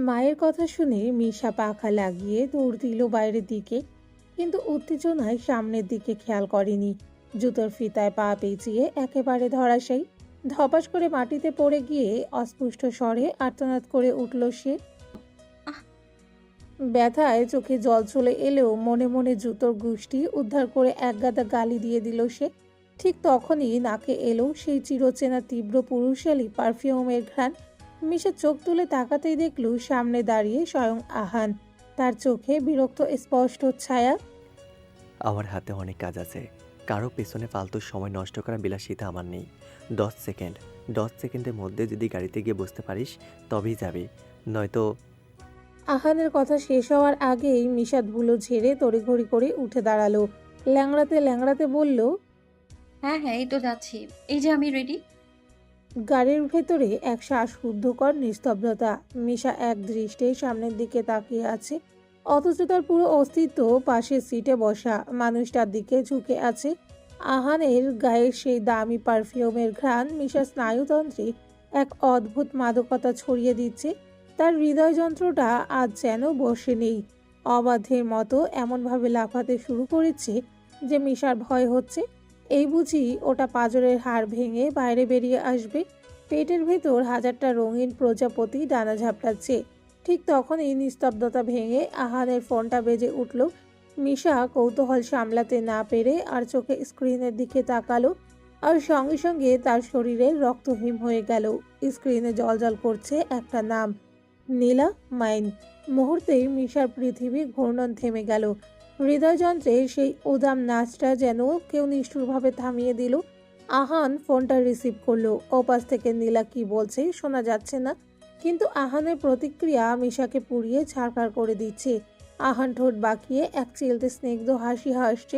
মায়ের কথা শুনে মিশা পাখা লাগিয়ে দৌড় দিল বাইরের দিকে, কিন্তু উত্তেজনায় সামনের দিকে খেয়াল করেনি। জুতোর ফিতায় পা পেঁচিয়ে একেবারে ধরাশায়ী। ধপাস করে মাটিতে পড়ে গিয়ে অস্পষ্ট স্বরে আর্তনাদ করে উঠল সে। আহ! ব্যথায় চোখে জল চলে এলেও মনে মনে জুতোর গুষ্টি উদ্ধার করে একগাদা গালি দিয়ে দিল সে। ঠিক তখনই নাকে এলো সেই চিরচেনা তীব্র পুরুষালী পারফিউমের ঘ্রাণ। মিশা চোখ তুলে তাকাতেই দেখল সামনে দাঁড়িয়ে স্বয়ং আহান, তার চোখে বিরক্ত স্পষ্ট ছায়া। আমার হাতে অনেক কাজ আছে। কারো পেছনে ফালতু সময় নষ্ট করা বিলাসিতা আমার নেই। 10 সেকেন্ড, 10 সেকেন্ডের মধ্যে যদি গাড়িতে গিয়ে বসতে পারিস তবেই যাবি, নয়তো। আহানের কথা শেষ হওয়ার আগেই মিশা ধুলো ঝেড়ে তড়িঘড়ি করে উঠে দাঁড়ালো। ল্যাংড়াতে ল্যাংড়াতে বলল, হ্যাঁ, হ্যাঁ, এই তো যাচ্ছি। এই যে আমি রেডি। গাড়ির ভেতরে এক শ্বাসরুদ্ধকর নিস্তব্ধতা। মিশা এক দৃষ্টে সামনের দিকে তাকিয়ে আছে, অথচ তার পুরো অস্তিত্ব পাশের সিটে বসা মানুষটার দিকে ঝুঁকে আছে। আহানের গায়ের সেই দামি পারফিউমের ঘ্রাণ মিশা স্নায়ুতন্ত্রে এক অদ্ভুত মাদকতা ছড়িয়ে দিচ্ছে। তার হৃদয় যন্ত্রটা আজ যেন বসে নেই, অবাধ্যের মতো এমনভাবে লাফাতে শুরু করেছে যে মিশার ভয় হচ্ছে এই বুঝি ওটা পাঁজরের হাড় ভেঙে বাইরে বেরিয়ে আসবে। পেটের ভেতর হাজারটা রঙিন প্রজাপতি ডানা ঝাপটাচ্ছে। ঠিক তখনই নিস্তব্ধতা ভেঙে আহানের ফোনটা বেজে উঠল। মিশা কৌতূহল সামলাতে না পেরে আর চোখে স্ক্রিনের দিকে তাকালো, আর সঙ্গে সঙ্গে তার শরীরে রক্তহীন হয়ে গেল। স্ক্রিনে জলজল করছে একটা নাম, নীলা মাইন। মুহূর্তেই মিশার পৃথিবী ঘূর্ণন থেমে গেল। হৃদয়যন্ত্রে সেই উদাম নাচটা যেন কেউ নিষ্ঠুরভাবে থামিয়ে দিল। আহান ফোনটা রিসিভ করলো। ওপাশ থেকে নীলা কি বলছে শোনা যাচ্ছে না, কিন্তু আহানের প্রতিক্রিয়া মিশাকে পুড়িয়ে ছাড়খাড় করে দিচ্ছে। আহান ঠোঁট বাঁকিয়ে এক চিলতে স্নিগ্ধ হাসি হাসছে।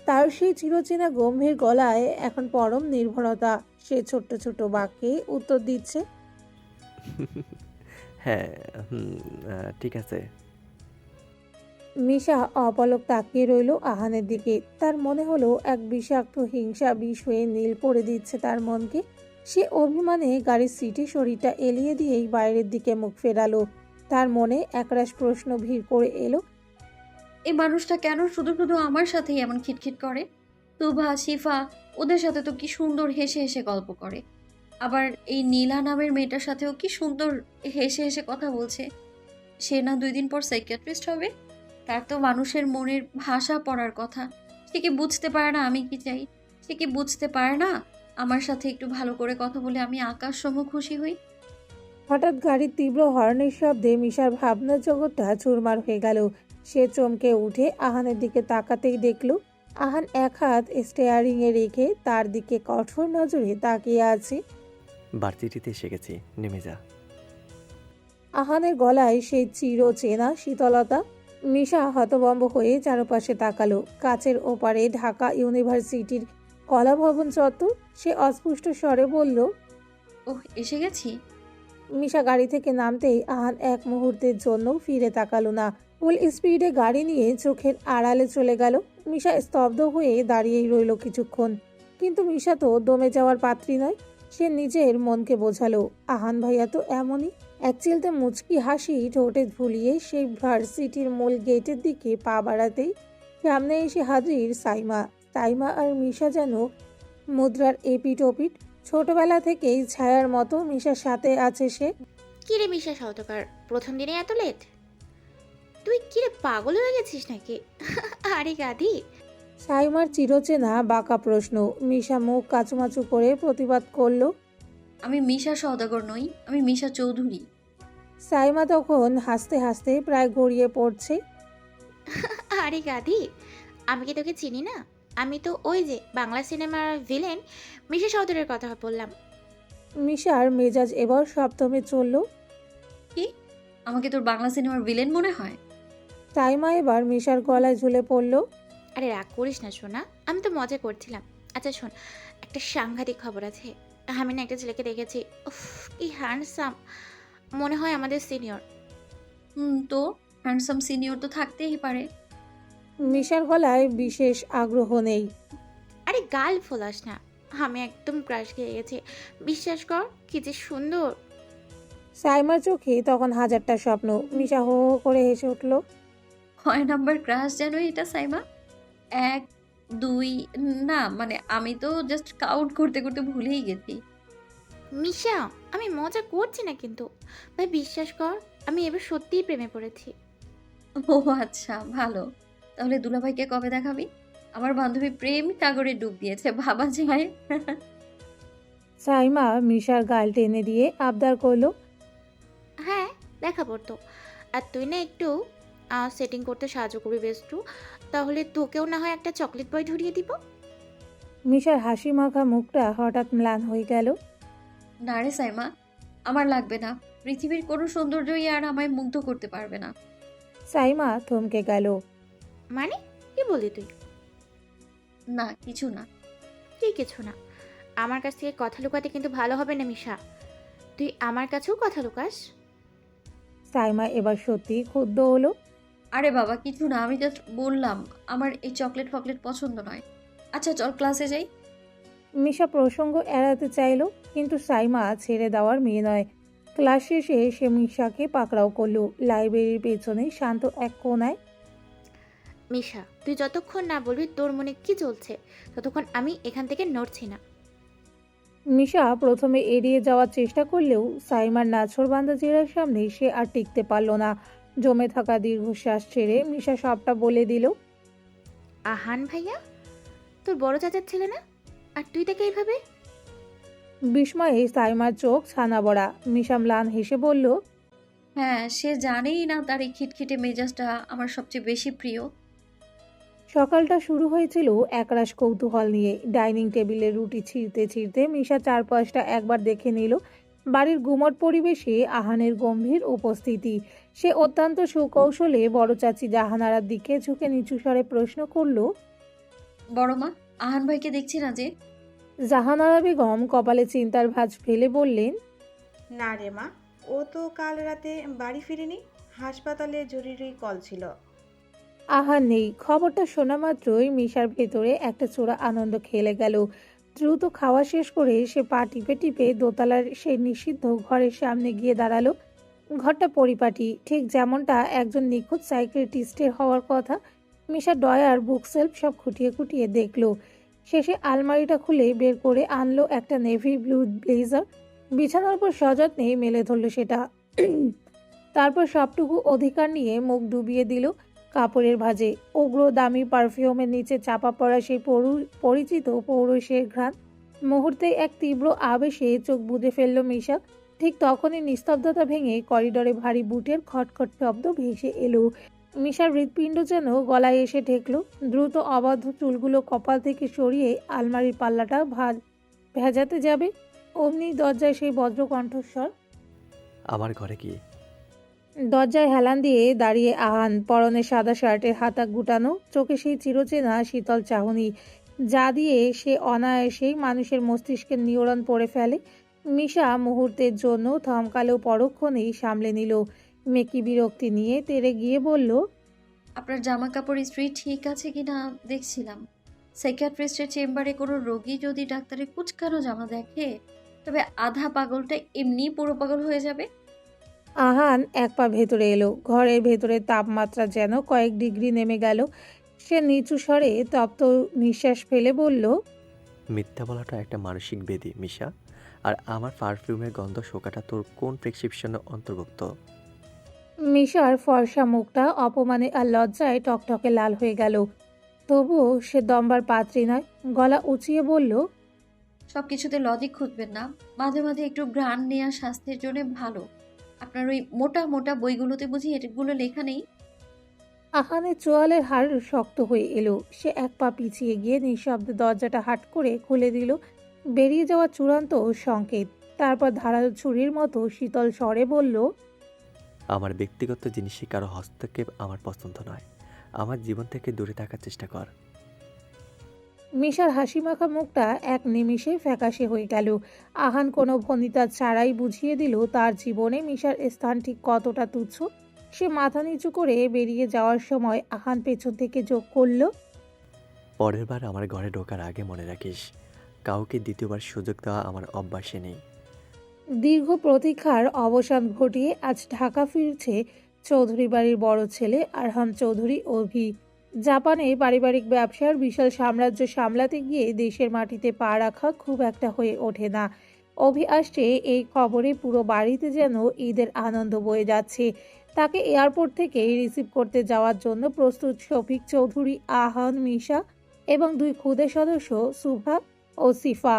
তার সেই চিরচেনা গম্ভীর গলায় এখন পরম নির্ভরতা। সে ছোট্ট ছোট বাক্যে উত্তর দিচ্ছে। হ্যাঁ, ঠিক আছে। মিশা অপলক তাকিয়ে রইল আহানের দিকে। তার মনে হলো এক বিষাক্ত হিংসা বিষ হয়ে নীল করে দিচ্ছে তার মনকে। সে অভিমানে গাড়ির সিটে শরীরটা এলিয়ে দিয়েই বাইরের দিকে মুখ ফেরালো। তার মনে একরাশ প্রশ্ন ভিড় করে এলো। এই মানুষটা কেন শুধু শুধু আমার সাথেই এমন খিটখিট করে? তুভা, শিফা, ওদের সাথে তো কি সুন্দর হেসে হেসে গল্প করে। আবার এই নীলা নামের মেয়েটার সাথেও কি সুন্দর হেসে হেসে কথা বলছে। সে না 2 দিন পর সাইকিয়াট্রিস্ট হবে। তার তো মানুষের মনের ভাষা পড়ার কথা। সে কি বুঝতে পারে না আমি কি চাই? সে কি বুঝতে পারে না আমার সাথে একটু ভালো করে কথা বলে আমি আকাশসম খুশি হই? হঠাৎ গাড়ির তীব্র হর্নের শব্দে মিশার ভাবনার জগৎটা চুরমার হয়ে গেল। সে চমকে উঠে আহানের দিকে তাকাতেই দেখল আহান এক হাত স্টিয়ারিংয়ে রেখে তার দিকে কঠোর নজরে তাকিয়ে আছে। ভার্সিটিতে এসে গেছি, নেমে যা। আহানের গলায় সেই চিরচেনা শীতলতা। মিশা হতভম্ব হয়ে চারপাশে তাকালো। কাচের ওপারে ঢাকা ইউনিভার্সিটির কলাভবন চত্বর। সে অস্পষ্ট স্বরে বলল। ওহ, এসে গেছি। মিশা গাড়ি থেকে নামতেই আহান এক মুহূর্তের জন্য ফিরে তাকালো না। ফুল স্পিডে গাড়ি নিয়ে চোখের আড়ালে চলে গেল। মিশা স্তব্ধ হয়ে দাঁড়িয়েই রইল কিছুক্ষণ। কিন্তু মিশা তো দমে যাওয়ার পাত্রী নয়। সে নিজের মনকে বোঝালো, আহান ভাইয়া তো এমনই। এক চিলতে মুচকি হাসি ঠোঁটে ঝুলিয়ে সেই ভার্সিটির মূল গেটের দিকে পা বাড়াতেই সামনে এসে হাজির সাইমা। সাইমা আর মিশা যেন মুদ্রার এপিট ওপিট। ছোটবেলা থেকেই ছায়ার মতো মিশার সাথে আছে সে। কিরে মিশা সওদাগর, প্রথম দিনে এত লেট? তুই কিরে পাগল হয়ে গেছিস নাকি? আরে গাধি! সাইমার চিরচেনা বাঁকা প্রশ্ন। মিশা মুখ কাচুমাচু করে প্রতিবাদ করলো। আমি মিশা সওদাগর নই, আমি মিশা চৌধুরী। সাইমা তখন হাসতে হাসতে প্রায় গড়িয়ে পড়ছে। আরে গাধি, আমি কি তোকে চিনি না? আমি তো ওই যে বাংলা সিনেমার ভিলেন মিশা সওদাগরের কথা বললাম। মিশার মেজাজ এবার সপ্তমে চলল। কি? আমাকে তোর বাংলা সিনেমার ভিলেন মনে হয়? সাইমা এবার মিশার গলায় ঝুলে পড়ল। আরে রাগ করিস না সোনা, আমি তো মজা করছিলাম। আচ্ছা শোন, একটা সাংঘাতিক খবর আছে। আমি না একটা ছেলেকে দেখেছি। উফ, কি হ্যান্ডসাম! মনে হয় আমাদের সিনিয়র। তো হ্যান্ডসাম সিনিয়র তো থাকতেই পারে। মিশার গলায় বিশেষ আগ্রহ নেই। আরে গাল ফোলাস না, আমি একদম ক্রাশ খেয়ে গেছি। বিশ্বাস কর, কি যে সুন্দর! সাইমার চোখে তখন হাজারটা স্বপ্ন। মিশা হো হো করে হেসে উঠল। কয় নাম্বার ক্রাশ যেন এটা সাইমা? ১, ২ না মানে আমি তো জাস্ট কাউন্ট করতে, করতে ভুলেই গেছি। মিশা, আমি মজা করছি না কিন্তু। ভাই বিশ্বাস কর, আমি এবার সত্যিই প্রেমে পড়েছি। ও আচ্ছা ভালো। তাহলে দুলাভাইকে কবে দেখাবি? আমার বান্ধবী প্রেম সাগরে ডুব দিয়েছে ভাবা যায়? সাইমা মিশার গাল টেনে দিয়ে আবদার করল। হ্যাঁ, দেখাবো তো। আর তুই না একটু সেটিং করতে সাহায্য করবি বেস্টু। তাহলে তোকেও না হয় একটা চকলেট বয় ধরিয়ে দিব। মিশার হাসি মাখা মুখটা হঠাৎ ম্লান হয়ে গেল। না রে সাইমা, আমার লাগবে না। পৃথিবীর কোনো সৌন্দর্যই আর আমায় মুগ্ধ করতে পারবে না। সাইমা থমকে গেল। মানে কি বললি তুই? না কিছু না। কি কিছু না? আমার কাছ থেকে কথা লুকাতে কিন্তু ভালো হবে না মিশা। তুই আমার কাছেও কথা লুকাস? সাইমা এবার সত্যি ক্ষুব্ধ হলো। আরে বাবা কিছু না, আমি জাস্ট বললাম আমার এই চকলেট ফকলেট পছন্দ নয়। আচ্ছা চল ক্লাসে যাই। মিশা প্রসঙ্গ এড়াতে চাইল, কিন্তু সাইমা ছেড়ে দেওয়ার মেয়ে নয়। ক্লাস শেষে সে মিশাকে পাকড়াও করলো লাইব্রেরির পেছনে শান্ত এক কোণায়। মিশা, তুই যতক্ষণ না বলবি তোর মনে কি চলছে, ততক্ষণ আমি এখান থেকে নড়ছি না। মিশা প্রথমে এড়িয়ে যাওয়ার চেষ্টা করলেও সাইমার নাছোড়বান্দা চেহারার সামনে সে আর টিকতে পারল না। জমে থাকা দীর্ঘশ্বাস ছেড়ে মিশা সবটা বলে দিল। আহান ভাইয়া, তোর বড় চাচার ছেলে না? আর তুই তাকে এইভাবে? বিস্ময়ে সাইমার চোখ ছানা বড়া। মিশা ম্লান হেসে বলল। হ্যাঁ সে জানেই না তার এই খিটখিটে মেজাজটা আমার সবচেয়ে বেশি প্রিয়। সকালটা শুরু হয়েছিল একরাশ কৌতূহল নিয়ে। ডাইনিং টেবিলে রুটি ছিঁড়তে ছিঁড়তে মিশা চারপাশটা একবার দেখে নিল। বাড়ির গুমট পরিবেশে আহানের গম্ভীর উপস্থিতি। সে অত্যন্ত সুকৌশলে বড় চাচি জাহানারার দিকে ঝুঁকে নিচু স্বরে প্রশ্ন করল। বড় মা, আহান ভাইকে দেখছি না যে? জাহানারা বেগম কপালে চিন্তার ভাঁজ ফেলে বললেন। না রে মা, ও তো কাল রাতে বাড়ি ফিরেনি। হাসপাতালে জরুরি কল ছিল। আহার নেই। খবরটা শোনা মাত্রই মিশার ভেতরে একটা চোরা আনন্দ খেলে গেল। দ্রুত খাওয়া শেষ করে সে পা টিপে টিপে দোতলার সেই নিষিদ্ধ ঘরের সামনে গিয়ে দাঁড়ালো। ঘরটা পরিপাটি, ঠিক যেমনটা একজন নিখুঁত সাইকিয়াট্রিস্টের হওয়ার কথা। মিশা ডয়ার বুকসেলফ সব খুঁটিয়ে খুঁটিয়ে দেখলো। শেষে আলমারিটা খুলে বের করে আনলো একটা নেভি ব্লু ব্লেজার। বিছানার উপর সযত্নে মেলে ধরলো সেটা। তারপর সবটুকু অধিকার নিয়ে মুখ ডুবিয়ে দিল কাপড়ের ভাঁজে। উগ্র দামি পারফিউমের নিচে চাপা পড়া সেই পরিচিত পৌরুষের ঘ্রাণ। মুহূর্তে এক তীব্র আবেশে চোখ বুজে ফেলল মিশা। ঠিক তখনই নিস্তব্ধতা ভেঙে করিডোরে ভারী বুটের খটখট শব্দ ভেসে এলো। মিশার হৃৎপিণ্ড যেন গলায় এসে ঠেকল। দ্রুত অবাধ্য চুলগুলো কপাল থেকে সরিয়ে আলমারির পাল্লাটা ভেজাতে যাবে, অমনি দরজায় সেই বজ্র কণ্ঠস্বর। আমার ঘরে কি? দরজায় হেলান দিয়ে দাঁড়িয়ে আহান, পরনে সাদা শার্টের হাতা গুটানো, চোখে সেই চিরচেনা শীতল চাহনি, যা দিয়ে সে অনায়াসেই মানুষের মস্তিষ্কের নিয়রণ পড়ে ফেলে। মিশা মুহূর্তের জন্য থমকালেও পরক্ষণেই সামলে নিল। মেকি বিরক্তি নিয়ে তেড়ে গিয়ে বলল। আপনার জামা কাপড় ইস্ত্রি ঠিক আছে কিনা দেখছিলাম। সাইকিয়াট্রিস্টের চেম্বারে কোনো রোগী যদি ডাক্তারের কুচকানো জামা দেখে, তবে আধা পাগলটা এমনি পুরো পাগল হয়ে যাবে। আহান এক পা ভেতরে এলো। ঘরের ভেতরে তাপমাত্রা যেন কয়েক ডিগ্রি নেমে গেল। সে নিচু স্বরে তপ্ত নিঃশ্বাস ফেলে বলল। মিথ্যা বলাটা একটা মানসিক ব্যাধি মিশা। আর আমার পারফিউমের গন্ধ শোকাটা তোর কোন প্রেসক্রিপশনের অন্তর্ভুক্ত? মিশার ফর্সা মুখটা অপমানে আর লজ্জায় টকটকে লাল হয়ে গেল। তবুও সে দমবার পাত্রী নয়। গলা উঁচিয়ে বলল। সব কিছুতে লজিক খুঁজবেন না, মাঝে মাঝে একটু ঘ্রাণ নেওয়া স্বাস্থ্যের জন্য ভালো। আপনার ওই মোটা মোটা বইগুলোতে বুঝি এগুলো লেখা নেই? আহানের চোয়ালের হাড় শক্ত হয়ে এলো। সে এক পা পিছিয়ে গিয়ে নিঃশব্দে দরজাটা হাট করে খুলে দিল। বেরিয়ে যাওয়ার চূড়ান্ত সংকেত। তারপর ধারালো ছুরির মতো শীতল স্বরে বলল। আমার ব্যক্তিগত জিনিসে কারো হস্তক্ষেপ আমার পছন্দ নয়। আমার জীবন থেকে দূরে থাকার চেষ্টা কর। মিশার হাসিমাখা মুখটা এক নিমিষে ফ্যাকাশে হয়ে গেল। আহান কোনো ভনিতা ছাড়াই বুঝিয়ে দিল তার জীবনে মিশার স্থান ঠিক কতটা তুচ্ছ। সে মাথা নিচু করে বেরিয়ে যাওয়ার সময় আহান পেছন থেকে যোগ করল। পরের বার আমার ঘরে ঢোকার আগে মনে রাখিস, কাউকে দ্বিতীয়বার সুযোগ দেওয়া আমার অভ্যাসে নেই। দীর্ঘ প্রতীক্ষার অবসান ঘটিয়ে আজ ঢাকা ফিরছে চৌধুরী বাড়ির বড় ছেলে আরহাম চৌধুরী অভি। জাপানে পারিবারিক ব্যবসার বিশাল সাম্রাজ্য সামলাতে গিয়ে দেশের মাটিতে পা রাখা খুব একটা হয়ে ওঠে না। অভি আসছে এই খবরে পুরো বাড়িতে যেন ঈদের আনন্দ বয়ে যাচ্ছে। তাকে এয়ারপোর্ট থেকে রিসিভ করতে যাওয়ার জন্য প্রস্তুত শফিক চৌধুরী, আহান, মিশা এবং দুই খুদে সদস্য সুভা ও সিফা।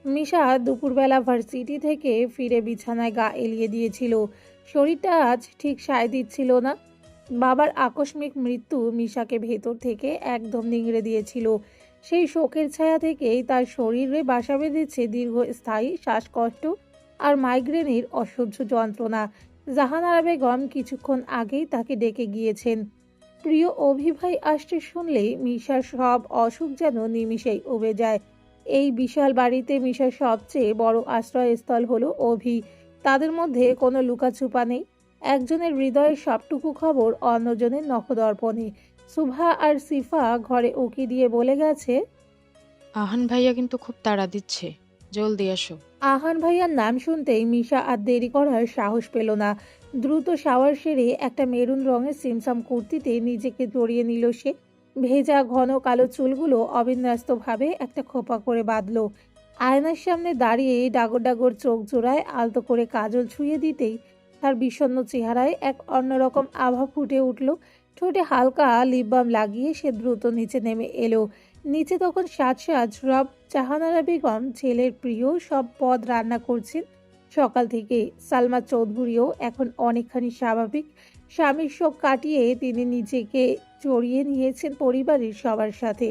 মিশা দুপুরবেলা ভার্সিটি থেকে ফিরে বিছানায় গা এলিয়ে দিয়েছিল। শরীরটা আজ ঠিক সায় দিচ্ছিল না। বাবার আকস্মিক মৃত্যু মিশাকে ভেতর থেকে একদম নিংড়ে দিয়েছিল। সেই শোকের ছায়া থেকেই তার শরীরে বাসা বেঁধেছে দীর্ঘস্থায়ী শ্বাসকষ্ট আর মাইগ্রেনের অসহ্য যন্ত্রণা। জাহানারা বেগম কিছুক্ষণ আগেই তাকে ডেকে গিয়েছেন। প্রিয় অভিভাই আসছে শুনলেই মিশার সব অসুখ যেন নিমিষেই উবে যায়। এই বিশাল বাড়িতে মিশার সবচেয়ে বড় আশ্রয়স্থল হলো অভি। তাদের মধ্যে কোনো লুকাছুপা নেই। একজনের হৃদয়ের সবটুকু খবর অন্যজনের নখদর্পণে। সুভা আর সিফা ঘরে উকি দিয়ে বলে গেছে, আহান ভাইয়া কিন্তু খুব তাড়া দিচ্ছে, জলদি আসো। আহান ভাইয়ার নাম শুনতেই মিশা আর দেরি করার সাহস পেল না। দ্রুত শাওয়ার সেরে একটা মেরুন রঙের সিমসাম কুর্তিতে নিজেকে জড়িয়ে নিল সে। ভেজা ঘন কালো চুলগুলো অবিন্যস্তভাবে একটা খোপা করে বাঁধল। আয়নার সামনে দাঁড়িয়ে ডাগর ডাগর চোখ জোড়ায় আলতো করে কাজল ছুঁয়ে দিতেই তার বিষণ্ণ চেহারায় এক অন্যরকম আভা ফুটে উঠল। ঠোঁটে হালকা লিপ বাম লাগিয়ে সে দ্রুত নিচে নেমে এলো। নিচে তখন সাজ রব জাহানারা বেগম ছেলের প্রিয় সব পদ রান্না করছেন সকাল থেকে। সালমা চৌধুরীও এখন অনেকখানি স্বাভাবিক। স্বামীর শোক কাটিয়ে তিনি নিজেকে জড়িয়ে নিয়েছেন পরিবারের সবার সাথে।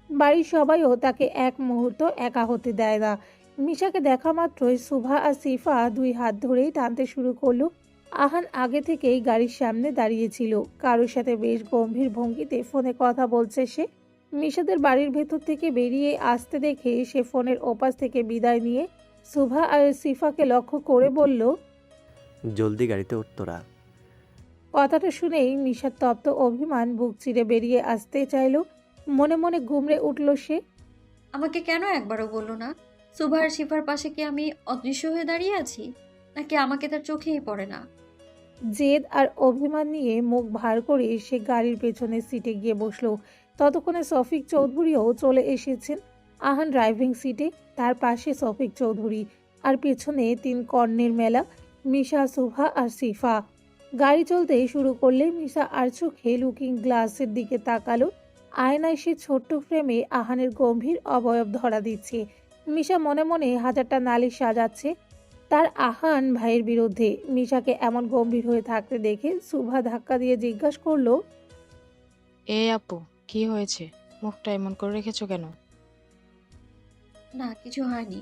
বাড়ির সবাইও তাকে এক মুহূর্ত একা হতে দেয় না। মিশাকে দেখা মাত্রই সুভা আর সিফা দুই হাত ধরেই টানতে শুরু করলো। আহান আগে থেকেই গাড়ির সামনে দাঁড়িয়েছিল। কারোর সাথে বেশ গম্ভীর ভঙ্গিতে ফোনে কথা বলছে সে। মিশাদের বাড়ির ভেতর থেকে বেরিয়ে আসতে দেখে সে ফোনের ওপাশ থেকে বিদায় নিয়ে সুভা আর সিফাকে লক্ষ্য করে বলল, জলদি গাড়িতে উঠ তোরা। কথাটা শুনেই মিশার তপ্ত অভিমান বুক চিরে বেরিয়ে আসতে চাইল। মনে মনে গুমড়ে উঠল সে। আমাকে কেন একবারও বললো না? সুভার শিফার পাশে কি আমি অদৃশ্য হয়ে দাঁড়িয়ে আছি, নাকি আমাকে তার চোখেই পড়ে না? জেদ আর অভিমান নিয়ে মুখ ভার করে সে গাড়ির পেছনের সিটে গিয়ে বসলো। ততক্ষণে শফিক চৌধুরীও চলে এসেছেন। আহান ড্রাইভিং সিটে, তার পাশে শফিক চৌধুরী, আর পেছনে 3 কর্ণের মেলা মিশা, সুভা আর সিফা। গাড়ি চলতে শুরু করলে মিশা আর চোখে লুকিং গ্লাসের দিকে তাকালো। আয়নায় সে ছোট্ট ফ্রেমে আহানের গম্ভীর অবয়ব ধরা দিচ্ছে। মিশা মনে মনে হাজারটা নালিশ সাজাচ্ছে তার আহান ভাইয়ের বিরুদ্ধে। মিশাকে এমন গম্ভীর হয়ে থাকতে দেখে সুভা ধাক্কা দিয়ে জিজ্ঞাসা করলো, এ আপু, কি হয়েছে? মুখটা এমন করে রেখেছো কেন? না, কিছু হয়নি।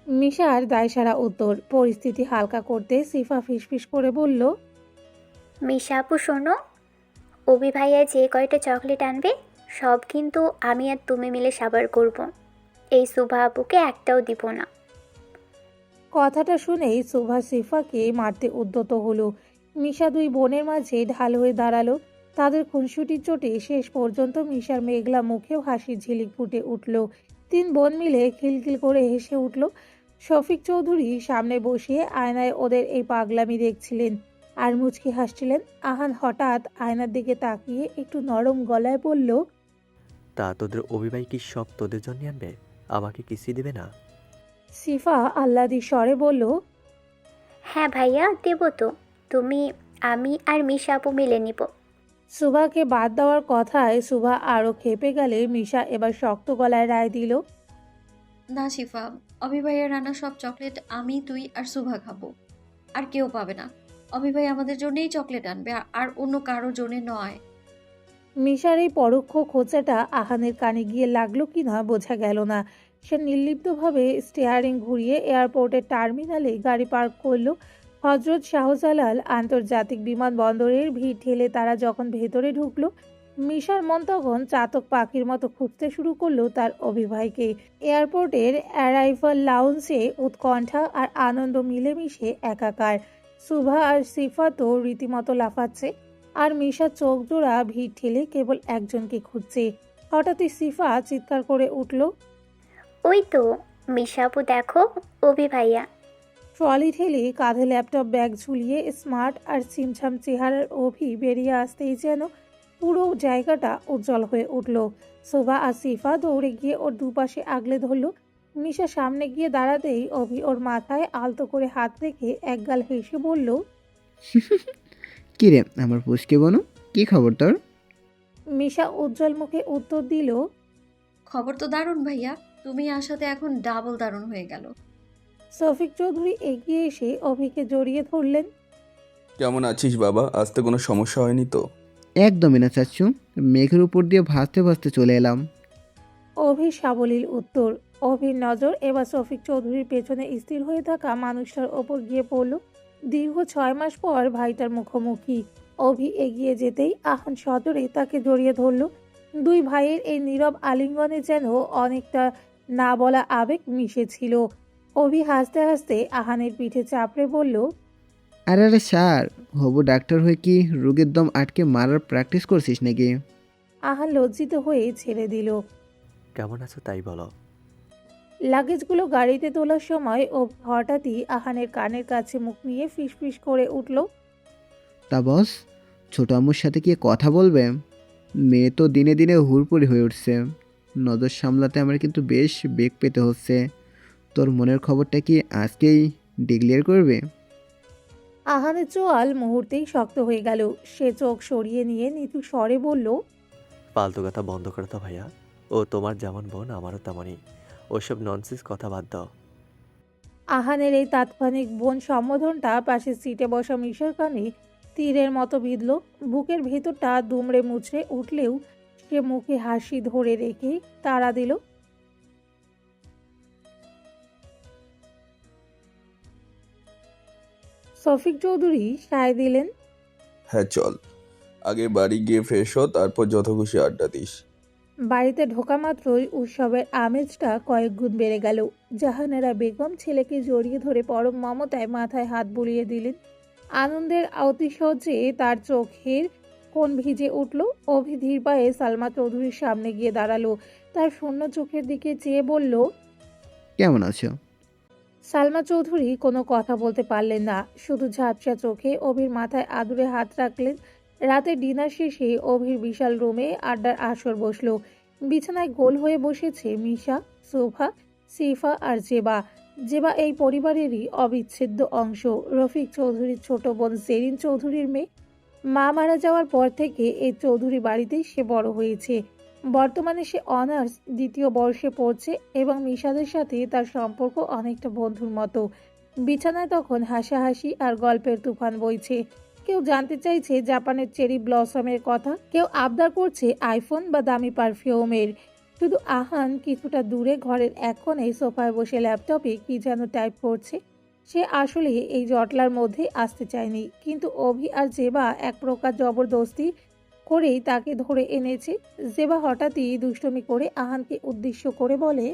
মিশার দায়সারা উত্তর। পরিস্থিতি হালকা করতে সিফা ফিসফিস করে বলল, মিশা আপু শোনো, অভি ভাইয়া যে কয়টা চকলেট আনবে সব কিন্তু আমি আর তুমি মিলে সাবার করব। এই সুভা আপুকে একটাও দিব না। কথাটা শুনেই সুভা সিফাকে মারতে উদ্যত হলো। মিশা দুই বোনের মাঝে ঢাল হয়ে দাঁড়ালো। তাদের খুনসুটির চোটে শেষ পর্যন্ত মিশার মেঘলা মুখেও হাসির ঝিলিক ফুটে উঠল। 3 বোন মিলে খিলখিল করে হেসে উঠল। শফিক চৌধুরী সামনে বসিয়ে আয়নায় ওদের এই পাগলামি দেখছিলেন আর মুচকি হাসছিলেন। আহান হঠাৎ আয়নার দিকে তাকিয়ে একটু নরম গলায় বলল, তা তোদের অভিভাই কি সব তোদের জন্য আনবে? আমাকে কিছুই দেবে না? সিফা আহ্লাদি স্বরে বলল, হ্যাঁ ভাইয়া দেব তো, তুমি, আমি আর মিশা আপু মিলে নিব। সুভাকে বাদ দেওয়ার কথায় সুভা আরও খেপে গেলে মিশা এবার শক্ত গলায় রায় দিল, না শিফা, অভিভাইয়ের রান্না সব চকলেট আমি, তুই আর সুভা খাবো, আর কেউ পাবে না। অভিভাই আমাদের জন্যই চকলেট আনবে, আর অন্য কারোর জন্য নয়। মিশার এই পরোক্ষ খোঁচাটা আহানের কানে গিয়ে লাগলো কিনা বোঝা গেল না। সে নির্লিপ্তভাবে স্টিয়ারিং ঘুরিয়ে এয়ারপোর্টের টার্মিনালে গাড়ি পার্ক করলো। হজরত শাহজালাল আন্তর্জাতিক বিমানবন্দরের ভিড় ঠেলে তারা যখন ভেতরে ঢুকলো, মিশার মন তখন চাতক পাখির মতো খুঁজতে শুরু করলো তার অভিভাইকে। এয়ারপোর্টের অ্যারাইভাল লাউঞ্জে উৎকণ্ঠা আর আনন্দ মিলেমিশে একাকার। সুভা আর সিফা তো রীতিমতো লাফাচ্ছে, আর মিশা চোখ জোড়া ভিড় ঠেলে কেবল একজনকে খুঁজছে। হঠাৎই সিফা চিৎকার করে উঠল, ওই তো মিশা আপু, দেখো অভি ভাইয়া। ট্রলি ঠেলে কাঁধে ল্যাপটপ ব্যাগ ঝুলিয়ে স্মার্ট আর ছিমছাম চেহারার অভি বেরিয়ে আসতেই যেন পুরো জায়গাটা উজ্জ্বল হয়ে উঠল। শোভা আর সিফা দৌড়ে গিয়ে ওর দুপাশে আগলে ধরল। মিশা সামনে গিয়ে দাঁড়াতেই অভি ওর মাথায় আলতো করে হাত রেখে একগাল হেসে বলল, কি রে আমার পুচকে বনু, কি খবর তোর? মিশা উজ্জ্বল মুখে উত্তর দিল, খবর তো দারুণ ভাইয়া, তুমি আসাতে এখন ডাবল দারুণ হয়ে গেল। শফিক চৌধুরী এগিয়ে এসে অভিকে জড়িয়ে ধরলেন। কেমন আছিস বাবা? আসতে কোনো সমস্যা হয়নি তো? একদমই না চাচ্ছু, মেঘের উপর দিয়ে ভাসতে ভাসতে চলে এলাম। অভির সাবলীল উত্তর। অভির নজর এবার শফিক চৌধুরীর পেছনে স্থির হয়ে থাকা মানুষটার ওপর গিয়ে পড়ল। দীর্ঘ 6 মাস পর ভাইটার মুখোমুখি। অভি এগিয়ে যেতেই আহান সদরে তাকে জড়িয়ে ধরল। দুই ভাইয়ের এই নীরব আলিঙ্গনে যেন অনেকটা না বলা আবেগ মিশেছিল। অভি হাসতে হাসতে আহানের পিঠে চাপড়ে বলল, আরে আরে স্যার, হবু ডাক্তার হয়ে কি রোগীর দম আটকে মারার প্র্যাকটিস করছিস নাকি? আহান লজ্জিত হয়ে ছেড়ে দিল। কেমন আছো তাই বলো। লাগেজগুলো গাড়িতে তোলার সময় ও হঠাৎই আহানের কানের কাছে মুখ নিয়ে ফিসফিস করে উঠল, তা বস, ছোট আম্মুর সাথে কি কথা বলবে? মেয়ে তো দিনে দিনে হুড়পুরি হয়ে উঠছে, নজর সামলাতে আমার কিন্তু বেশ বেগ পেতে হচ্ছে। তোর মনের খবরটা কি আজকেই ডিক্লেয়ার করবে? আহানের চোয়াল মুহূর্তেই শক্ত হয়ে গেল। সে চোখ সরিয়ে নিয়ে নিচু স্বরে বলল, ফালতু কথা বন্ধ করো তো ভাইয়া। ও তোমার যেমন বোন আমারও তেমনই। ওসব ননসেন্স কথা বাদ দাও। আহানের এই তাৎক্ষণিক বোন সম্বোধনটা পাশের সিটে বসা মিশার কানে তীরের মতো বিঁধল। বুকের ভেতরটা দুমড়ে মুচড়ে উঠলেও সে মুখে হাসি ধরে রেখে তাড়া দিল, শফিক চৌধুরী সায় দিলেন, হ্যাঁ চল, আগে বাড়ি গিয়ে ফ্রেশ হ, তারপর যত খুশি আড্ডা দিস। বাড়িতে ঢোকা মাত্রই উৎসবের আমেজটা কয়েক গুণ বেড়ে গেল। জাহানারা বেগম ছেলেকে জড়িয়ে ধরে পরম মমতায় মাথায় হাত বুলিয়ে দিলেন। আনন্দের অতিশয্যে তার চোখের কোণ ভিজে উঠল। অভি ধীর পায়ে সালমা চৌধুরীর সামনে গিয়ে দাঁড়ালো। তার শূন্য চোখের দিকে চেয়ে বলল, কেমন আছো? সালমা চৌধুরী কোনো কথা বলতে পারলেন না, শুধু ঝাপসা চোখে অভির মাথায় আদুরে হাত রাখলেন। রাতে ডিনার শেষে অভির বিশাল রুমে আড্ডার আসর বসলো। বিছানায় গোল হয়ে বসেছে মিশা, শোভা, সিফা আর জেবা। জেবা এই পরিবারেরই অবিচ্ছেদ্য অংশ। রফিক চৌধুরীর ছোট বোন সেরিন চৌধুরীর মেয়ে। মা মারা যাওয়ার পর থেকে এই চৌধুরী বাড়িতেই সে বড় হয়েছে। বর্তমানে সে অনার্স 2য় বর্ষে পড়ছে এবং মিশাদের সাথে তার সম্পর্ক অনেকটা বন্ধুর মতো। বিছানায় তখন হাসাহাসি আর গল্পের তুফান বইছে। কেউ জানতে চাইছে জাপানের চেরি ব্লসমের কথা, কেউ আবদার করছে আইফোন বা দামি পারফিউমের। শুধু আহান কিছুটা দূরে ঘরের এক কোণে সোফায় বসে ল্যাপটপে কি যেন টাইপ করছে। সে আসলে এই জটলার মধ্যে আসতে চায়নি, কিন্তু অভি আর জেবা এক প্রকার জবরদস্তি করেই তাকে ধরে এনেছে। জেবা হঠাৎই দুষ্টুমি করে আহানকে উদ্দেশ্য করে বলে,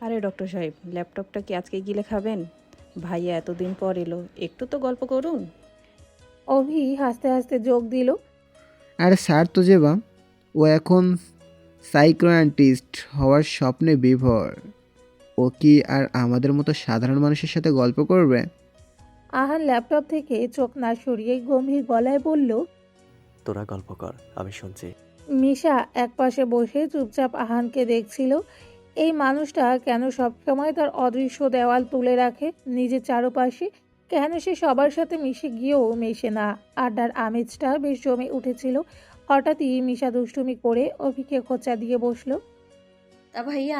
আরে ডক্টর সাহেব, ল্যাপটপটা কি আজকে গিলে খাবেন? ভাইয়া এতদিন পর এলো, একটু তো গল্প করুন। অভি হাসতে হাসতে যোগ দিল, আরে স্যার তো যেবা, ও এখন সাইকোয়ান্টিস্ট হওয়ার স্বপ্নে বিভোর। ও কি আর আমাদের মতো সাধারণ মানুষের সাথে গল্প করবে? আহান ল্যাপটপ থেকে চোখ না সরিয়ে গম্ভীর গলায় বলল। তোরা গল্প কর, আমি শুনছি। মিশা একপাশে বসে চুপচাপ আহানকে দেখছিল। এই মানুষটা কেন সবসময় তার অদৃশ্য দেওয়াল তুলে রাখে নিজের চারপাশে? কেন সে সবার সাথে মিশে গিয়েও মেশে না? আড্ডার আমেজটা বেশ জমে উঠেছিল। হঠাৎই মিশা দুষ্টুমি করে অভিকে খোঁচা দিয়ে বসলো। তা ভাইয়া,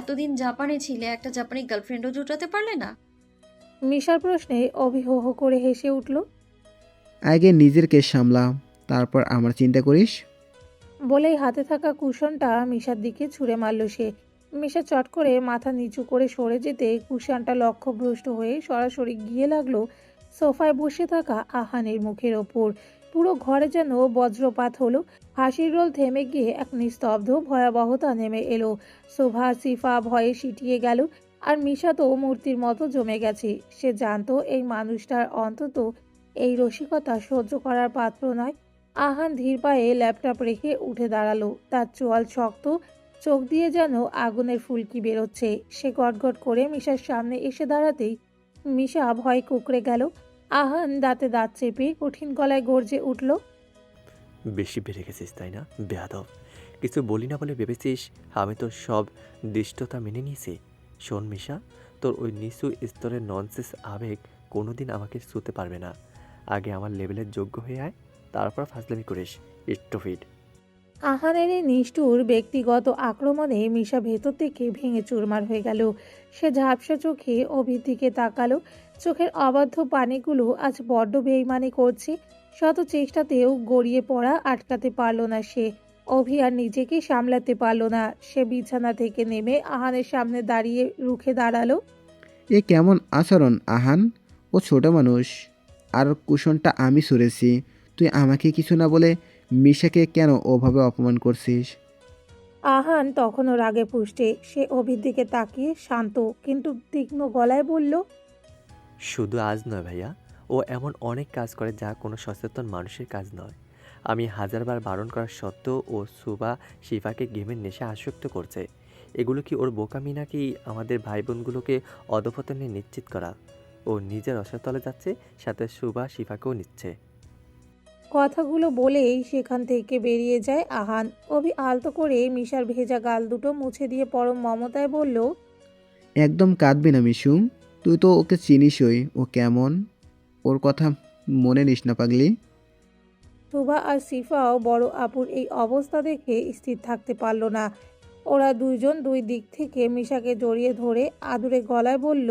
এতদিন জাপানে ছিলে, একটা জাপানি গার্লফ্রেন্ডও জুটাতে পারলে না? মিশার প্রশ্নে অভি হো হো করে হেসে উঠল। আগে নিজের কেস সামলা, তারপর আমার চিন্তা করিস। বলেই হাতে থাকা কুশনটা মিশার দিকে ছুঁড়ে মারল সে। মিশা চট করে মাথা নিচু করে সরে যেতে কুশনটা লক্ষ্যভ্রষ্ট হয়ে সরাসরি গিয়ে লাগলো সোফায় বসে থাকা আহানের মুখের ওপর। পুরো ঘরে যেন বজ্রপাত হলো। হাসির রোল থেমে গিয়ে এক নিস্তব্ধ ভয়াবহতা নেমে এলো। শোভা সিফা ভয়ে সিটিয়ে গেল, আর মিশা তো মূর্তির মতো জমে গেছে। সে জানতো এই মানুষটার অন্তত এই রসিকতা সহ্য করার পাত্র নয়। আহান ধীর পায়ে ল্যাপটপ রেখে উঠে দাঁড়ালো। তার চোয়াল শক্ত, চোখ দিয়ে যেন আগুনের ফুলকি বেরোচ্ছে। সে গটগট করে মিশার সামনে এসে দাঁড়াতেই মিশা ভয় কুঁকড়ে গেল। আহান দাঁতে দাঁত চেপে কঠিন গলায় গর্জে উঠল। বেশি বেড়ে গেছিস তাই না বেয়াদব? কিছু বলি না বলে ভেবেছিস আমি তোর সব দৃষ্টতা মেনে নিয়েছি? শোন মিশা, তোর ওই নিচু স্তরের ননসেন্স আবেগ কোনোদিন আমাকে ছুঁতে পারবে না। আগে আমার লেভেলের যোগ্য হয়ে আয়, তারপর ফাজলামি করিস স্টুপিড। আহানের এই নিষ্ঠুর ব্যক্তিগত আক্রমণে মিশা ভেতর থেকে ভেঙে চুরমার হয়ে গেল। সে ঝাপসা চোখে অভির দিকে তাকালো। চোখের অবাধ্য পানিগুলো আজ বড্ড বেইমানি করছে। শত চেষ্টাতেও গড়িয়ে পড়া আটকাতে পারল না সে। অভি আর নিজেকে সামলাতে পারল না। সে বিছানা থেকে নেমে আহানের সামনে দাঁড়িয়ে রুখে দাঁড়ালো। এ কেমন আচরণ আহান? ও ছোট মানুষ, আর কুশনটা আমি সরেছি। তুই আমাকে কিছু না বলে মিশাকে কেন ওভাবে অপমান করছিস? আহান তখনও রাগে পুষ্টে। সে অভির দিকে তাকিয়ে শান্ত কিন্তু তীক্ষ্ণ গলায় বলল, শুধু আজ নয় ভাইয়া, ও এমন অনেক কাজ করে যা কোনো সচেতন মানুষের কাজ নয়। আমি হাজারবার বারণ করার সত্ত্বেও ও সুবা শিফাকে গেমের নেশা আসক্ত করছে। এগুলো কি ওর বোকামি নাকি আমাদের ভাই বোনগুলোকে অধপতনে নিশ্চিত করা? ও নিজের রসাতলে যাচ্ছে, সাথে সুবা শিফাকেও নিচ্ছে। কথাগুলো বলেই সেখান থেকে বেরিয়ে যায় আহান। অভি আলতো করে মিশার ভেজা গাল দুটো মুছে দিয়ে পরম মমতায় বলল, একদম কাঁদবি না মিশু, তুই তো ওকে চিনিসই। ও কেমন, ওর কথা মনে নিস না পাগলি। শুভা আর সিফাও বড় আপুর এই অবস্থা দেখে স্থির থাকতে পারল না। ওরা দুইজন দুই দিক থেকে মিশাকে জড়িয়ে ধরে আদুরে গলায় বলল,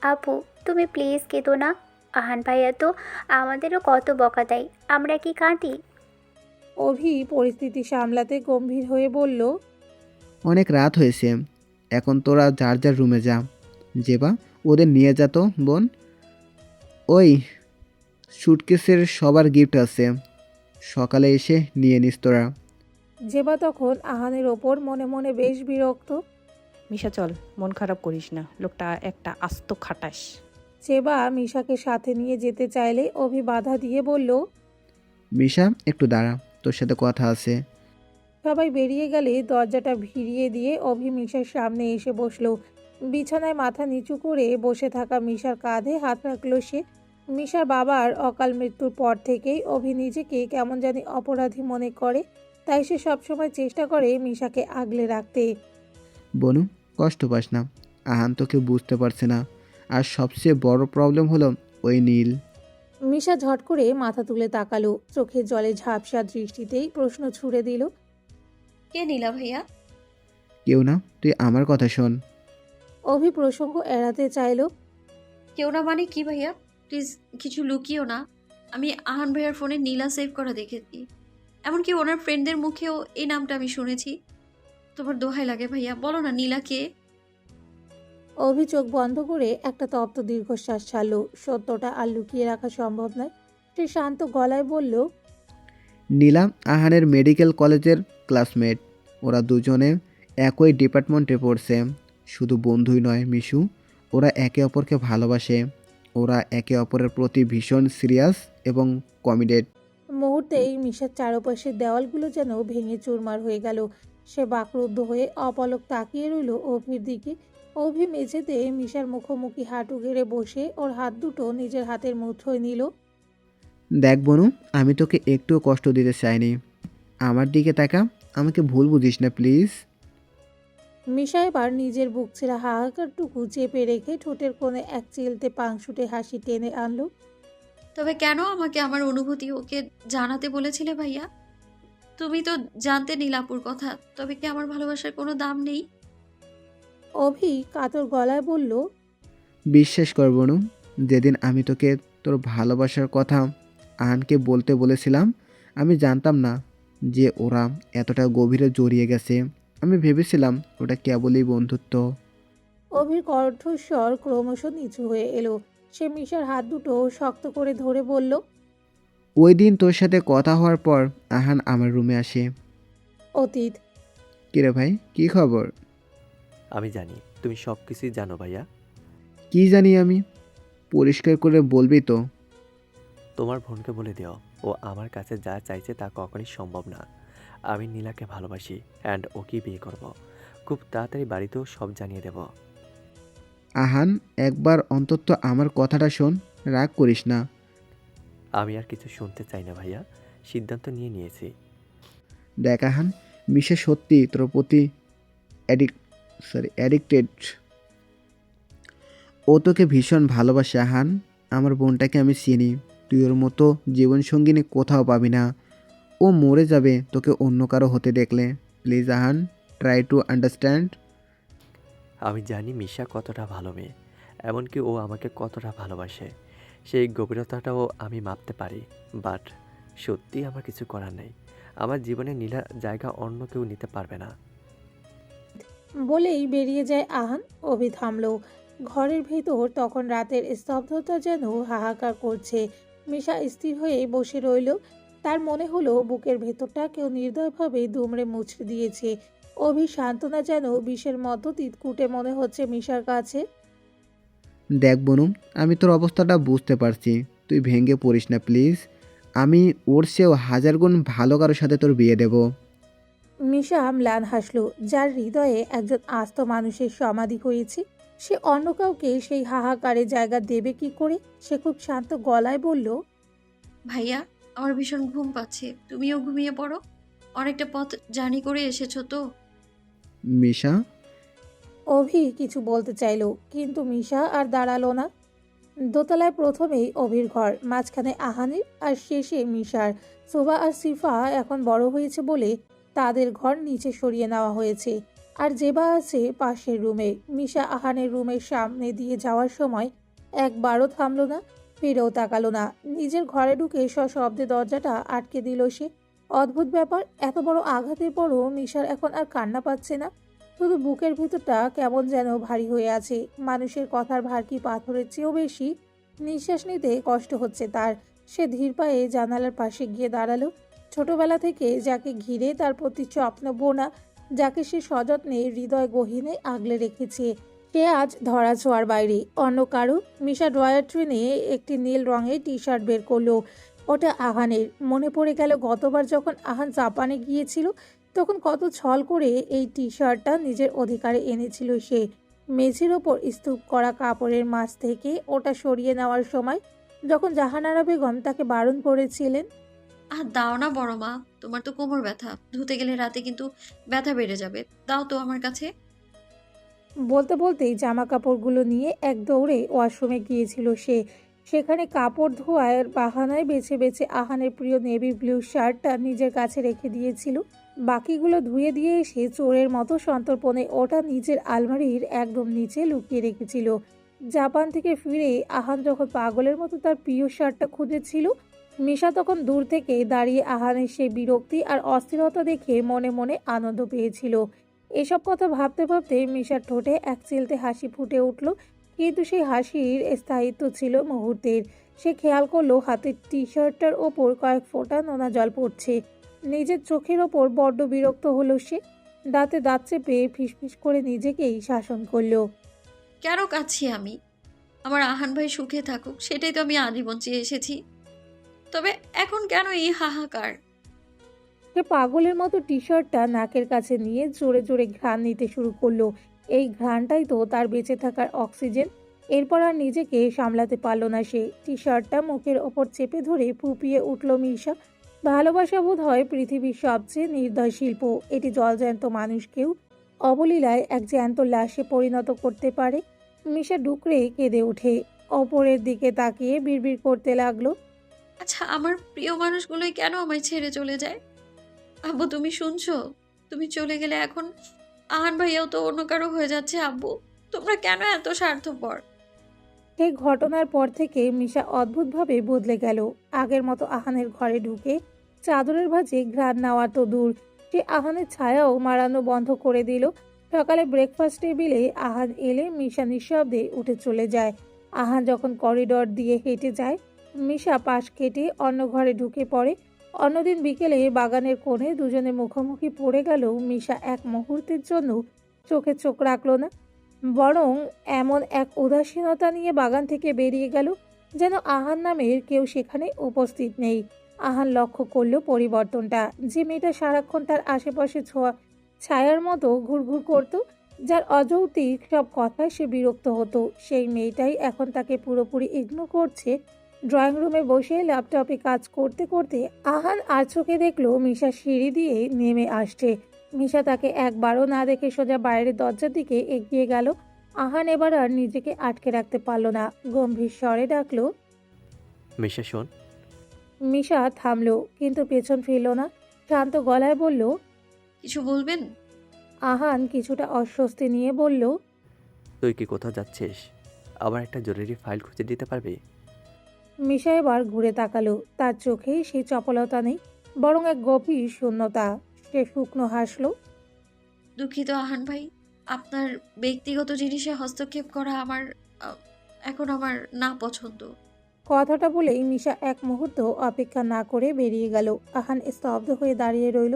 আপু তুমি প্লিজ কেঁদো না। আহান ভাইয়া তো আমাদেরও কত বকা দেয়, আমরা কি কাঁদি? অভি পরিস্থিতি সামলাতে গম্ভীর হয়ে বলল, অনেক রাত হয়েছে, এখন তোরা যার যার রুমে যা। যেবা ওদের নিয়ে যা তো বোন। ওই সুটকেসের সবার গিফট আছে, সকালে এসে নিয়ে নিস তোরা। জেবা তখন আহানের ওপর মনে মনে বেশ বিরক্ত। মিশা চল, মন খারাপ করিস না, লোকটা একটা আস্ত খাটাস। জেবা মিশাকে সাথে নিয়ে যেতে চাইলে অভি বাধা দিয়ে বলল, মিশা একটু দাঁড়া, তোর সাথে কথা আছে। সবাই বেরিয়ে গেলে দরজাটা ভিড়িয়ে দিয়ে অভি মিশার সামনে এসে বসলো। বিছানায় মাথা নিচু করে বসে থাকা মিশার কাঁধে হাত রাখলো সে। মিশার বাবার অকাল মৃত্যুর পর থেকেই অভি নিজেকে কেমন জানি অপরাধী মনে করে। তাই সে সবসময় চেষ্টা করে মিশাকে আগলে রাখতে। বনু কষ্ট পাস না, আহান তোকে বুঝতে পারছে না। আর সবচেয়ে বড় প্রবলেম হলো ওই নীল। মিশা ঝট করে মাথা তুলে তাকালো। চোখের জলে ঝাপসা দৃষ্টিতেই প্রশ্ন ছুড়ে দিল, কে নীলা ভাইয়া? কেউ না, তুই আমার কথা শোন। অভি প্রসঙ্গ এড়াতে চাইলো। কেউ না মানে কি ভাইয়া? প্লিজ কিছু লুকিও না। আমি আহান ভাইয়ার ফোনে নীলা সেভ করা দেখেছি, এমনকি ওনার ফ্রেন্ডদের মুখেও এই নামটা আমি শুনেছি। তোমার দোহাই লাগে ভাইয়া, বলো না নীলা কে? অভি চোখ বন্ধ করে একটা তপ্ত দীর্ঘশ্বাস ছাড়ল। সত্যটা আর লুকিয়ে রাখা সম্ভব নয়। সে শান্ত গলায় বলল, নীলা আহানের মেডিকেল কলেজের ক্লাসমেট। ওরা দুজনে একই ডিপার্টমেন্টে পড়ছে। শুধু বন্ধুই নয় মিশু, ওরা একে অপরকে ভালোবাসে। ওরা একে অপরের প্রতি ভীষণ সিরিয়াস এবং কমিটেড। মুহূর্তেই মিশার চারপাশের দেওয়ালগুলো যেন ভেঙে চুরমার হয়ে গেল। সে বাকরুদ্ধ হয়ে অপলক তাকিয়ে রইল অভির দিকে। অভি মেঝেতে মিশার মুখোমুখি হাঁটু গেড়ে বসে ওর হাত দুটো নিজের হাতের মুঠোয় নিল। দেখ বনু, আমি তোকে একটুও কষ্ট দিতে চাইনি। আমার দিকে তাকা, আমাকে ভুল বুঝিস না প্লিজ। মিশা এবার নিজের বুক ছেঁড়া হাহাকারটুকু চেপে রেখে ঠোঁটের কোণে এক চিলতে পাংশুটে হাসি টেনে আনলো। তবে কেন আমাকে আমার অনুভূতি ওকে জানাতে বলেছিলে ভাইয়া? তুমি তো জানতে নীলাপুর কথা, তবে কি আমার ভালোবাসার কোনো দাম নেই? অভি কাতর গলায় বলল, বিশ্বাস কর বনু, যেদিন আমি তোকে তোর ভালোবাসার কথা আহানকে বলতে বলেছিলাম, আমি জানতাম না যে ওরা এতটা গভীরে জড়িয়ে গেছে। আমি ভেবেছিলাম ওটা কেবলই বন্ধুত্ব। অভির কণ্ঠস্বর ক্রমশ নিচু হয়ে এলো। সে মিশার হাত দুটো শক্ত করে ধরে বলল, ওই দিন তোর সাথে কথা হওয়ার পর আহান আমার রুমে আসে। অতীত। কিরে ভাই, কি খবর? আমি জানি তুমি সব কিছুই জানো ভাইয়া। কি জানি আমি? পরিষ্কার করে বলবি তো? তোমার বোনকে বলে দিও ও আমার কাছে যা চাইছে তা কখনই সম্ভব না। আমি নীলাকে ভালোবাসি অ্যান্ড ওকে বিয়ে করব। খুব তাড়াতাড়ি বাড়িতেও সব জানিয়ে দেব। আহান, একবার অন্তত আমার কথাটা শোন, রাগ করিস না। আমি আর কিছু শুনতে চাই না ভাইয়া, সিদ্ধান্ত নিয়ে নিয়েছি। দেখ আহান, মিশা সত্যি তোর প্রতি অ্যাডিক্টেড। ও তোকে ভীষণ ভালোবাসে আহান। আমার বোনটাকে আমি চিনি, তুই ওর মতো জীবনসঙ্গিনী কোথাও পাবি না। ও মরে যাবে তোকে অন্য কারো হতে দেখলে। Please Ahan, try to understand. আমি জানি মিশা কতটা ভালো মেয়ে, এমনকি ও আমাকে কতটা ভালোবাসে, সেই গভীরতাটাও আমি মাপতে পারি। বাট সত্যি আমার কিছু করার নেই, আমার জীবনে নীলার জায়গা অন্য কেউ নিতে পারবে না। বলেই বেরিয়ে যায় আহান। অভি থামল। ঘরের ভেতর তখন রাতের স্তব্ধতা যেন হাহাকার করছে। মিশা স্থির হয়ে বসে রইল। তার মনে হলো বুকের ভেতরটা কেউ নির্দয়ভাবে দুমড়ে মুচড়ে দিয়েছে। অভি সান্ত্বনা যেন বিষের মতো তিতকুটে মনে হচ্ছে মিশার কাছে। দেখ বনু, আমি তোর অবস্থাটা বুঝতে পারছি, তুই ভেঙে পড়িস না প্লিজ। আমি ওর চেয়েও হাজার গুণ ভালো কারোর সাথে তোর বিয়ে দেব। মিশা ম্লান হাসল। যার হৃদয়ে একজন আস্ত মানুষের সমাধি হয়েছে, সে অন্য কাউকে সেই হাহাকারে জায়গা দেবে কি করে? সে খুব শান্ত গলায় বলল, ভাইয়া, আমার ভীষণ ঘুম পাচ্ছে, তুমিও ঘুমিয়ে পড়ো। অনেকটা পথ জার্নি করে এসেছো তো। মিশা, অভি কিছু বলতে চাইল, কিন্তু মিশা আর দাঁড়ালো না। দোতলায় প্রথমেই অভির ঘর, মাঝখানে আহানের আর শেষে মিশার। সোভা আর সিফা এখন বড় হয়েছে বলে তাদের ঘর নিচে সরিয়ে নেওয়া হয়েছে, আর জেবা আছে পাশের রুমে। মিশা আহানের রুমের সামনে দিয়ে যাওয়ার সময় একবারও থামলো না, ফিরেও তাকালো না। নিজের ঘরে ঢুকে সশব্দে দরজাটা আটকে দিল সে। অদ্ভুত ব্যাপার, এত বড় আঘাতের পরও মিশার এখন আর কান্না পাচ্ছে না, শুধু বুকের ভিতরটা কেমন যেন ভারী হয়ে আছে। মানুষের কথার ভার কি পাথরের চেয়েও বেশি? নিঃশ্বাস নিতে কষ্ট হচ্ছে তার। সে ধীর পায়ে জানালার পাশে গিয়ে দাঁড়ালো। ছোটবেলা থেকে যাকে ঘিরে তার প্রতি স্বপ্ন বোনা, যাকে সে সযত্নে হৃদয় গহীনে আগলে রেখেছে, সে আজ ধরা ছোঁয়ার বাইরে, অন্য কারো। মিশা ড্রয়ার ট্রেনে একটি নীল রঙের টি শার্ট বের করলো। ওটা আহানের। মনে পড়ে গেল গতবার যখন আহান জাপানে গিয়েছিল, তখন কত ছল করে এই টি শার্টটা নিজের অধিকারে এনেছিল সে। মেঝের ওপর স্তূপ করা কাপড়ের মাছ থেকে ওটা সরিয়ে নেওয়ার সময় যখন জাহানারা বেগম তাকে বারণ করেছিলেন। আর দাও না বড় মা, তোমার তো কোমর ব্যথা, ধুতে গেলে রাতে কিন্তু ব্যথা বেড়ে যাবে, দাও তো আমার কাছে। বলতে বলতেই জামা কাপড়গুলো নিয়ে এক দৌড়ে ওয়াশরুমে গিয়েছিল সে। সেখানে কাপড় ধোয়ার বাহানায় বেছে বেছে আহানের প্রিয় নেভি ব্লু শার্টটা নিজের কাছে রেখে দিয়েছিল। বাকিগুলো ধুয়ে দিয়ে এসে চোরের মতো সন্তর্পণে ওটা নিজের আলমারির একদম নিচে লুকিয়ে রেখেছিল। জাপান থেকে ফিরে আহান যখন পাগলের মতো তার প্রিয় শার্টটা খুঁজেছিল, মিশা তখন দূর থেকে দাঁড়িয়ে আহানের সেই বিরক্তি আর অস্থিরতা দেখে মনে মনে আনন্দ পেয়েছিল। এসব কথা ভাবতে ভাবতে মিশার ঠোঁটে এক চিলতে হাসি ফুটে উঠল, কিন্তু সেই হাসির স্থায়িত্ব ছিল মুহূর্তের। সে খেয়াল করলো হাতের টি শার্টটার ওপর কয়েক ফোঁটা নোনা জল পড়ছে। নিজের চোখের ওপর বড্ড বিরক্ত হলো সে। দাঁতে দাঁত চেপে ফিসফিস করে নিজেকেই শাসন করলো। কেন কাঁদছি আমি? আমার আহান ভাই সুখে থাকুক, সেটাই তো আমি আজীবন চেয়ে এসেছি। তবে এখন কেন এই হাহাকার? সে পাগলের মতো টি শার্টটা নাকের কাছে নিয়ে জোরে জোরে ঘ্রাণ নিতে শুরু করলো। এই ঘ্রাণটাই তো তার বেঁচে থাকার অক্সিজেন। এরপর আর নিজেকে সামলাতে পারল না সে। টি শার্টটা মুখের ওপর চেপে ধরে ফুঁপিয়ে উঠল মিশা। ভালোবাসা বোধ হয় পৃথিবীর সবচেয়ে নির্দয় শিল্প। এটি জলজ্যান্ত মানুষকেও অবলীলায় এক জ্যান্ত লাশে পরিণত করতে পারে। মিশা ডুকরে কেঁদে ওঠে, অপরের দিকে তাকিয়ে বিড়বিড় করতে লাগলো। আচ্ছা, আমার প্রিয় মানুষগুলোই কেন আমায় ছেড়ে চলে যায়? আব্বু, তুমি শুনছো? তুমি চলে গেলে এখন আহান ভাইয়াও তো অন্য কারো হয়ে যাচ্ছে। আব্বু, তোমরা কেন এত স্বার্থপর? সেই ঘটনার পর থেকে মিশা অদ্ভুতভাবে বদলে গেল। আগের মতো আহানের ঘরে ঢুকে চাদরের ভাঁজে ঘ্রাণ নেওয়া তো দূর, সে আহানের ছায়াও মারানো বন্ধ করে দিল। সকালে ব্রেকফাস্ট টেবিলে আহান এলে মিশা নিঃশব্দে উঠে চলে যায়। আহান যখন করিডর দিয়ে হেঁটে যায়, মিশা পাশ কেটে অন্য ঘরে ঢুকে পড়ে। অন্যদিন বিকেলে বাগানের কোণে দুজনে মুখোমুখি পড়ে গেল। মিশা এক মুহূর্তের জন্য চোখে চোখ রাখল না, বরং এমন এক উদাসীনতা নিয়ে বাগান থেকে বেরিয়ে গেল যেন আহান নামের কেউ সেখানে উপস্থিত নেই। আহান লক্ষ্য করল পরিবর্তনটা। যে মেয়েটা সারাক্ষণ তার আশেপাশে ছায়ার মতো ঘুরঘুর করত, যার অযৌক্তিক সব কথায় সে বিরক্ত হতো, সেই মেয়েটাই এখন তাকে পুরোপুরি ইগনোর করছে। ড্রয়িং রুমে বসে ল্যাপটপে কাজ করতে করতে আহান আর চোখে দেখলো মিশা সিঁড়ি দিয়ে নেমে আসছে। মিশা তাকে একবারও না দেখে সোজা বাইরের দরজার দিকে এগিয়ে গেল। আহান এবার আর নিজেকে আটকে রাখতে পারল না, গম্ভীর স্বরে ডাকলো। মিশা শোন। মিশা থামলো, কিন্তু পেছন ফিরল না। শান্ত গলায় বলল। কিছু বলবেন? আহান কিছুটা অস্বস্তি নিয়ে বলল। তুই কি কোথাও যাচ্ছিস? আবার একটা জরুরি ফাইল খুঁজে দিতে পারবি? মিশা এবার ঘুরে তাকালো, তার চোখে সেই চপলতা নেই, বরং এক গভীর শূন্যতা। সে শুকনো হাসলো। দুঃখিত আহান ভাই, আপনার ব্যক্তিগত জিনিসে হস্তক্ষেপ করা এখন আমার না পছন্দ। কথাটা বলেই মিশা এক মুহূর্ত অপেক্ষা না করে বেরিয়ে গেল। আহান স্তব্ধ হয়ে দাঁড়িয়ে রইল।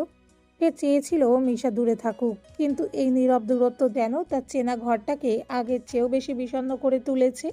সে চেয়েছিল মিশা দূরে থাকুক, কিন্তু এই নীরব দূরত্ব যেন তার চেনা ঘরটাকে আগের চেয়েও বেশি বিষণ্ণ করে তুলেছে।